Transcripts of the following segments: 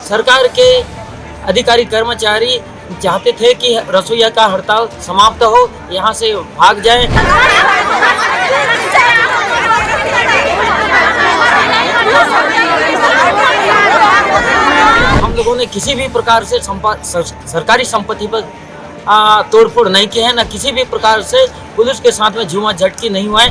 सरकार के अधिकारी कर्मचारी चाहते थे कि रसोइया का हड़ताल समाप्त हो, यहाँ से भाग जाए। हम लोगों ने किसी भी प्रकार से सरकारी संपत्ति पर तोड़फोड़ नहीं की है, न किसी भी प्रकार से पुलिस के साथ में झूमा झटकी नहीं हुआ है।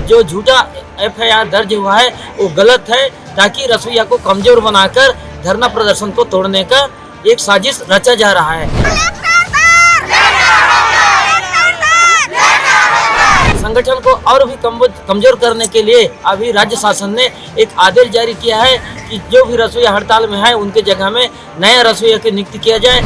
जो झूठा FIR दर्ज हुआ है वो गलत है, ताकि रसोइया को कमजोर बनाकर धरना प्रदर्शन को तोड़ने का एक साजिश रचा जा रहा है। संगठन को और भी कमजोर करने के लिए अभी राज्य शासन ने एक आदेश जारी किया है कि जो भी रसोइया हड़ताल में है उनके जगह में नया रसोइया की नियुक्ति किया जाए।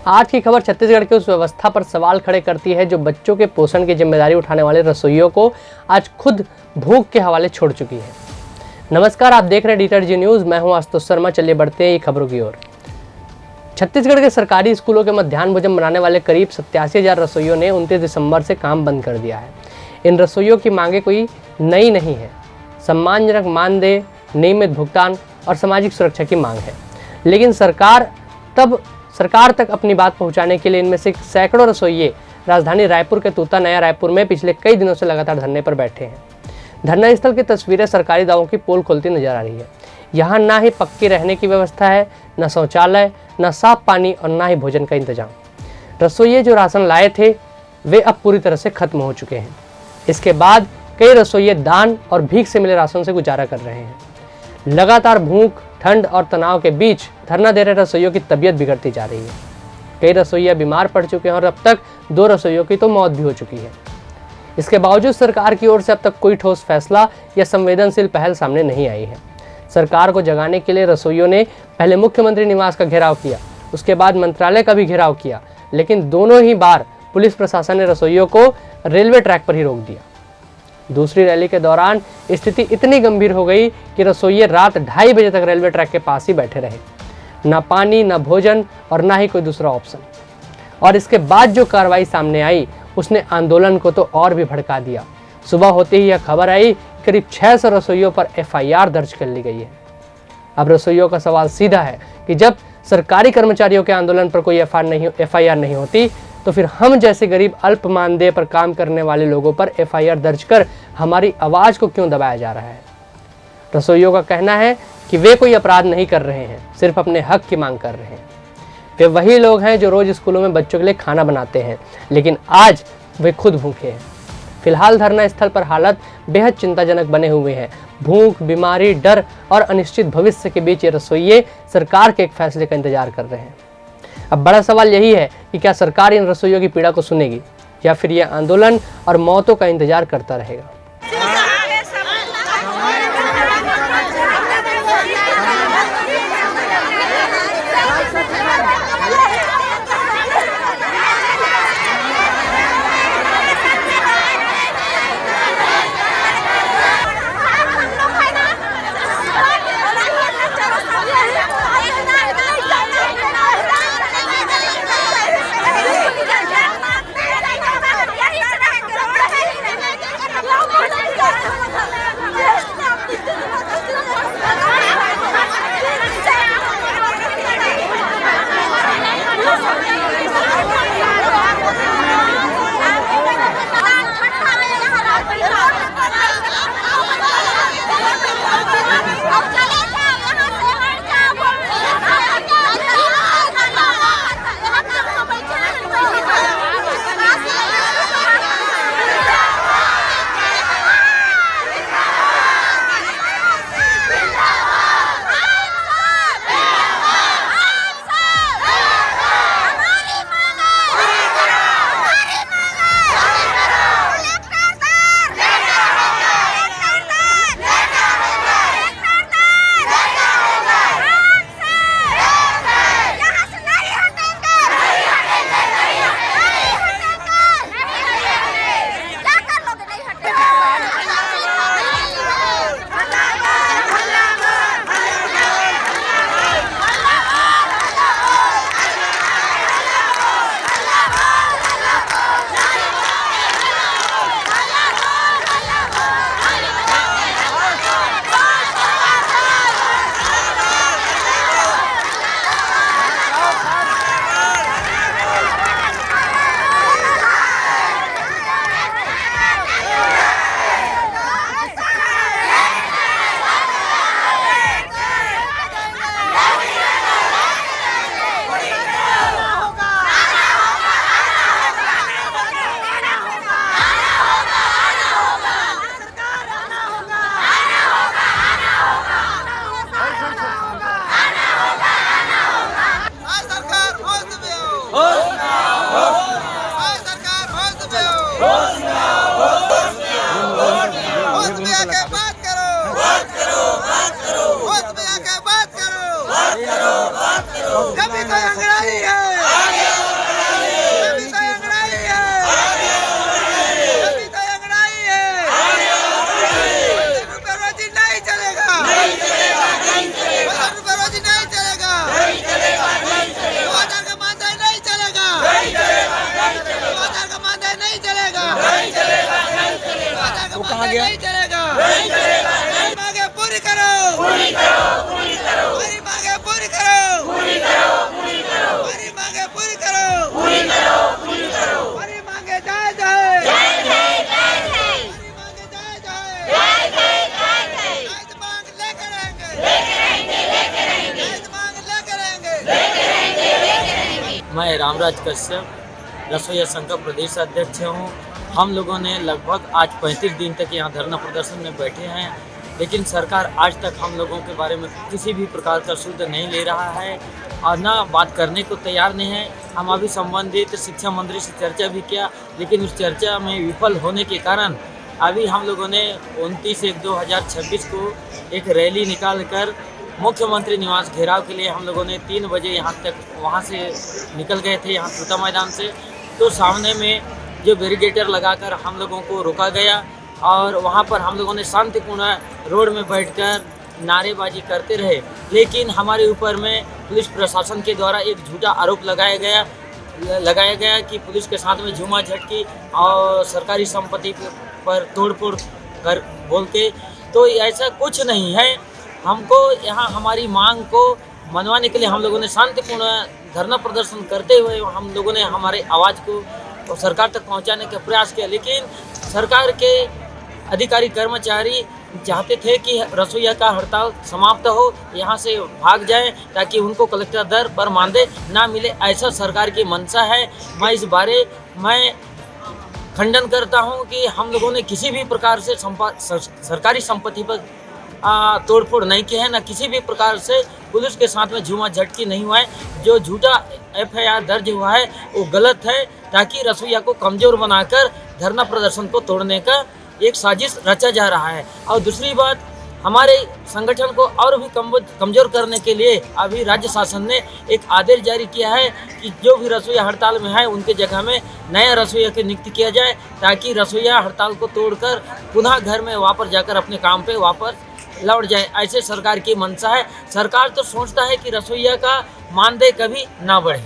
आज की खबर छत्तीसगढ़ की उस व्यवस्था पर सवाल खड़े करती है जो बच्चों के पोषण की जिम्मेदारी उठाने वाले रसोइयों को आज खुद भूख के हवाले छोड़ चुकी है। नमस्कार, आप देख रहे हैं DTG न्यूज़। मैं हूं आशुतोष शर्मा। चलिए बढ़ते हैं ये खबरों की ओर। छत्तीसगढ़ के सरकारी स्कूलों के मध्याह्न भोजन बनाने वाले करीब 87,000 रसोइयों ने 29 दिसंबर से काम बंद कर दिया है। इन रसोइयों की मांगे कोई नई नहीं है। सम्मानजनक मानदेय, नियमित भुगतान और सामाजिक सुरक्षा की मांग है, लेकिन सरकार तक अपनी बात पहुंचाने के लिए इनमें से सैकड़ों रसोइये राजधानी रायपुर के तूता नया रायपुर में पिछले कई दिनों से लगातार धरने पर बैठे हैं। धरना स्थल की तस्वीरें सरकारी दावों की पोल खोलती नजर आ रही है। यहाँ ना ही पक्की रहने की व्यवस्था है, न शौचालय, न साफ पानी और ना ही भोजन का इंतजाम। रसोइये जो राशन लाए थे वे अब पूरी तरह से खत्म हो चुके हैं। इसके बाद कई रसोइये दान और भीख से मिले राशन से गुजारा कर रहे हैं। लगातार भूख, ठंड और तनाव के बीच धरना दे रहे रसोइयों की तबीयत बिगड़ती जा रही है। कई रसोइया बीमार पड़ चुके हैं और अब तक 2 रसोइयों की तो मौत भी हो चुकी है। इसके बावजूद सरकार की ओर से अब तक कोई ठोस फैसला या संवेदनशील पहल सामने नहीं आई है। सरकार को जगाने के लिए रसोइयों ने पहले मुख्यमंत्री निवास का घेराव किया, उसके बाद मंत्रालय का भी घेराव किया, लेकिन दोनों ही बार पुलिस प्रशासन ने रसोइयों को रेलवे ट्रैक पर ही रोक दिया। दूसरी रैली के दौरान स्थिति इतनी गंभीर हो गई कि रसोइये रात 2:30 बजे तक रेलवे ट्रैक के पास ही बैठे रहे। ना पानी, ना भोजन और ना ही कोई दूसरा ऑप्शन। और इसके बाद जो कार्रवाई सामने आई उसने आंदोलन को तो और भी भड़का दिया। सुबह होते ही यह खबर आई करीब 600 रसोइयों पर FIR दर्ज कर ली गई है। अब रसोइयों का सवाल सीधा है कि जब सरकारी कर्मचारियों के आंदोलन पर कोई FIR नहीं होती तो फिर हम जैसे गरीब अल्प मानदेय पर काम करने वाले लोगों पर FIR दर्ज कर हमारी आवाज़ को क्यों दबाया जा रहा है। रसोइयों का कहना है कि वे कोई अपराध नहीं कर रहे हैं, सिर्फ अपने हक की मांग कर रहे हैं। वे वही लोग हैं जो रोज स्कूलों में बच्चों के लिए खाना बनाते हैं, लेकिन आज वे खुद भूखे हैं। फिलहाल धरना स्थल पर हालात बेहद चिंताजनक बने हुए हैं। भूख, बीमारी, डर और अनिश्चित भविष्य के बीच ये रसोइये सरकार के एक फैसले का इंतजार कर रहे हैं। अब बड़ा सवाल यही है कि क्या सरकार इन रसोइयों की पीड़ा को सुनेगी या फिर यह आंदोलन और मौतों का इंतजार करता रहेगा। गया। नहीं चलेगा, नहीं चलेगा, नहीं मांगे पूरी करो, पूरी करो, पूरी करो, हमारी मांगे पूरी करो, पूरी करो, पूरी करो, हमारी मांगे पूरी करो, पूरी करो, पूरी करो, हमारी मांगे जायज है, जायज है, जायज है, हमारी मांगे जायज है, जायज है, जायज है, जायज मांग लेकर आएंगे, लेकर आएंगे, लेकर आएंगे, जायज मांग लेकर आएंगे, लेकर आएंगे, लेकर आएंगे। मैं रामराज कश्यप रसोईया संघ का प्रदेश अध्यक्ष हूँ। हम लोगों ने लगभग आज 35 दिन तक यहाँ धरना प्रदर्शन में बैठे हैं, लेकिन सरकार आज तक हम लोगों के बारे में किसी भी प्रकार का शुल्क नहीं ले रहा है और ना बात करने को तैयार नहीं है। हम अभी संबंधित शिक्षा मंत्री से चर्चा भी किया, लेकिन उस चर्चा में विफल होने के कारण अभी हम लोगों ने 29/1/2026 को एक रैली निकाल कर मुख्यमंत्री निवास घेराव के लिए हम लोगों ने 3 बजे यहाँ तक वहाँ से निकल गए थे, यहाँ श्रोता मैदान से। तो सामने में जो बैरिकेटर लगाकर हम लोगों को रोका गया और वहाँ पर हम लोगों ने शांतिपूर्ण रोड में बैठकर नारेबाजी करते रहे, लेकिन हमारे ऊपर में पुलिस प्रशासन के द्वारा एक झूठा आरोप लगाया गया कि पुलिस के साथ में झूमाझटकी और सरकारी संपत्ति पर तोड़फोड़ कर बोल के। तो ऐसा कुछ नहीं है। हमको यहाँ हमारी मांग को मनवाने के लिए हम लोगों ने शांतिपूर्ण धरना प्रदर्शन करते हुए हम लोगों ने हमारे आवाज़ को सरकार तक पहुँचाने का प्रयास किया, लेकिन सरकार के अधिकारी कर्मचारी चाहते थे कि रसोईया का हड़ताल समाप्त हो, यहाँ से भाग जाएं ताकि उनको कलेक्टर दर पर मानदेय ना मिले। ऐसा सरकार की मंशा है। मैं इस बारे में खंडन करता हूँ कि हम लोगों ने किसी भी प्रकार से सरकारी संपत्ति पर तोड़फोड़ नहीं की है, ना किसी भी प्रकार से पुलिस के साथ में झूमाझटकी नहीं हुआ है। जो झूठा FIR दर्ज हुआ है वो गलत है, ताकि रसोईया को कमज़ोर बनाकर धरना प्रदर्शन को तोड़ने का एक साजिश रचा जा रहा है। और दूसरी बात, हमारे संगठन को और भी कमज़ोर करने के लिए अभी राज्य शासन ने एक आदेश जारी किया है कि जो भी रसोईया हड़ताल में है उनके जगह में नया रसोईया की नियुक्ति किया जाए, ताकि रसोईया हड़ताल को तोड़कर पुनः घर में वापस जाकर अपने काम पे वापस लौट जाए। ऐसे सरकार की मंशा है। सरकार तो सोचता है कि रसोईया का मानदेय कभी ना बढ़े।